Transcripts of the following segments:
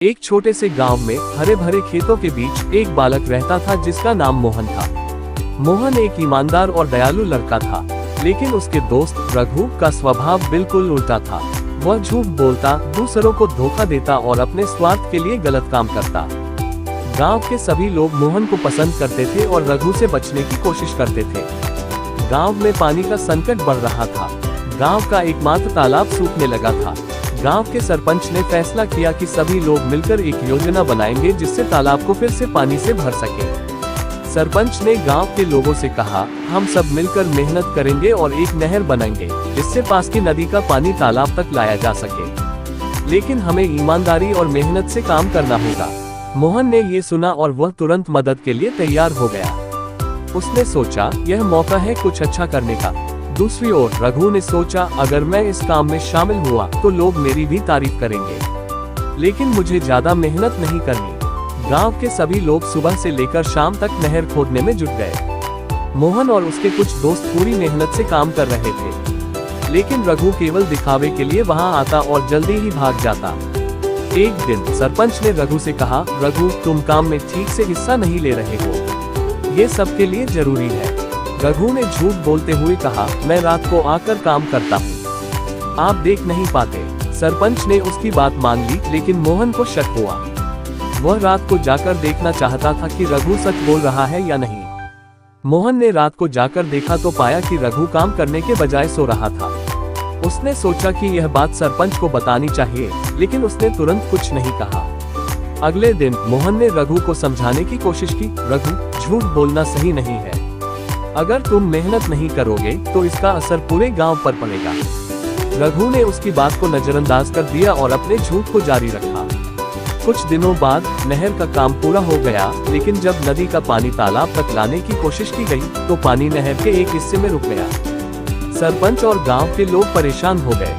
एक छोटे से गांव में हरे भरे खेतों के बीच एक बालक रहता था जिसका नाम मोहन था। मोहन एक ईमानदार और दयालु लड़का था, लेकिन उसके दोस्त रघु का स्वभाव बिल्कुल उल्टा था। वह झूठ बोलता, दूसरों को धोखा देता और अपने स्वार्थ के लिए गलत काम करता। गांव के सभी लोग मोहन को पसंद करते थे और रघु से बचने की कोशिश करते थे। गांव में पानी का संकट बढ़ रहा था। गांव का एकमात्र तालाब सूखने लगा था। गांव के सरपंच ने फैसला किया कि सभी लोग मिलकर एक योजना बनाएंगे जिससे तालाब को फिर से पानी से भर सके। सरपंच ने गांव के लोगों से कहा, हम सब मिलकर मेहनत करेंगे और एक नहर बनाएंगे जिससे पास की नदी का पानी तालाब तक लाया जा सके। लेकिन हमें ईमानदारी और मेहनत से काम करना होगा। मोहन ने ये सुना और वह तुरंत मदद के लिए तैयार हो गया। उसने सोचा, यह मौका है कुछ अच्छा करने का। दूसरी ओर रघु ने सोचा, अगर मैं इस काम में शामिल हुआ तो लोग मेरी भी तारीफ करेंगे, लेकिन मुझे ज्यादा मेहनत नहीं करनी। गांव के सभी लोग सुबह से लेकर शाम तक नहर खोदने में जुट गए। मोहन और उसके कुछ दोस्त पूरी मेहनत से काम कर रहे थे, लेकिन रघु केवल दिखावे के लिए वहां आता और जल्दी ही भाग जाता। एक दिन सरपंच ने रघु से कहा, रघु, तुम काम में ठीक से हिस्सा नहीं ले रहे हो, ये सबके लिए जरूरी है। रघु ने झूठ बोलते हुए कहा, मैं रात को आकर काम करता हूँ, आप देख नहीं पाते। सरपंच ने उसकी बात मान ली, लेकिन मोहन को शक हुआ। वह रात को जाकर देखना चाहता था कि रघु सच बोल रहा है या नहीं। मोहन ने रात को जाकर देखा तो पाया कि रघु काम करने के बजाय सो रहा था। उसने सोचा कि यह बात सरपंच को बतानी चाहिए, लेकिन उसने तुरंत कुछ नहीं कहा। अगले दिन मोहन ने रघु को समझाने की कोशिश की, रघु, झूठ बोलना सही नहीं है। अगर तुम मेहनत नहीं करोगे तो इसका असर पूरे गांव पर पड़ेगा। रघु ने उसकी बात को नजरअंदाज कर दिया और अपने झूठ को जारी रखा। कुछ दिनों बाद नहर का काम पूरा हो गया, लेकिन जब नदी का पानी तालाब तक लाने की कोशिश की गई तो पानी नहर के एक हिस्से में रुक गया। सरपंच और गांव के लोग परेशान हो गए।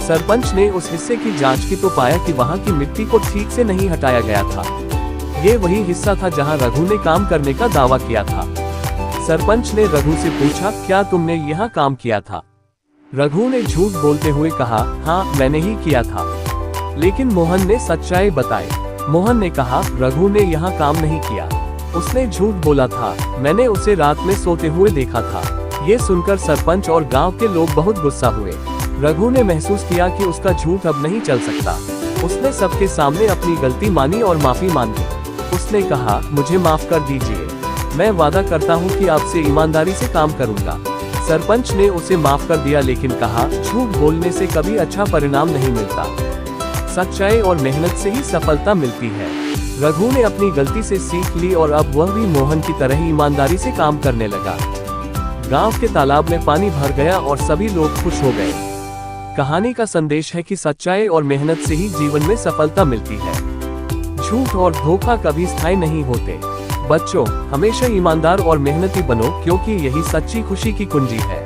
सरपंच ने उस हिस्से की जांच की तो पाया कि वहां की मिट्टी को ठीक से नहीं हटाया गया था। ये वही हिस्सा था जहां रघु ने काम करने का दावा किया था। सरपंच ने रघु से पूछा, क्या तुमने यहाँ काम किया था? रघु ने झूठ बोलते हुए कहा, हाँ, मैंने ही किया था। लेकिन मोहन ने सच्चाई बताई। मोहन ने कहा, रघु ने यहाँ काम नहीं किया, उसने झूठ बोला था, मैंने उसे रात में सोते हुए देखा था। ये सुनकर सरपंच और गांव के लोग बहुत गुस्सा हुए। रघु ने महसूस किया कि उसका झूठ अब नहीं चल सकता। उसने सबके सामने अपनी गलती मानी और माफी मांगी। उसने कहा, मुझे माफ कर दीजिए, मैं वादा करता हूँ कि आपसे ईमानदारी से काम करूँगा। सरपंच ने उसे माफ कर दिया, लेकिन कहा, झूठ बोलने से कभी अच्छा परिणाम नहीं मिलता। सच्चाई और मेहनत से ही सफलता मिलती है। रघु ने अपनी गलती से सीख ली और अब वह भी मोहन की तरह ही ईमानदारी से काम करने लगा। गांव के तालाब में पानी भर गया और सभी लोग खुश हो गए। कहानी का संदेश है कि सच्चाई और मेहनत से ही जीवन में सफलता मिलती है। झूठ और धोखा कभी स्थायी नहीं होते। बच्चों, हमेशा ईमानदार और मेहनती बनो, क्योंकि यही सच्ची खुशी की कुंजी है।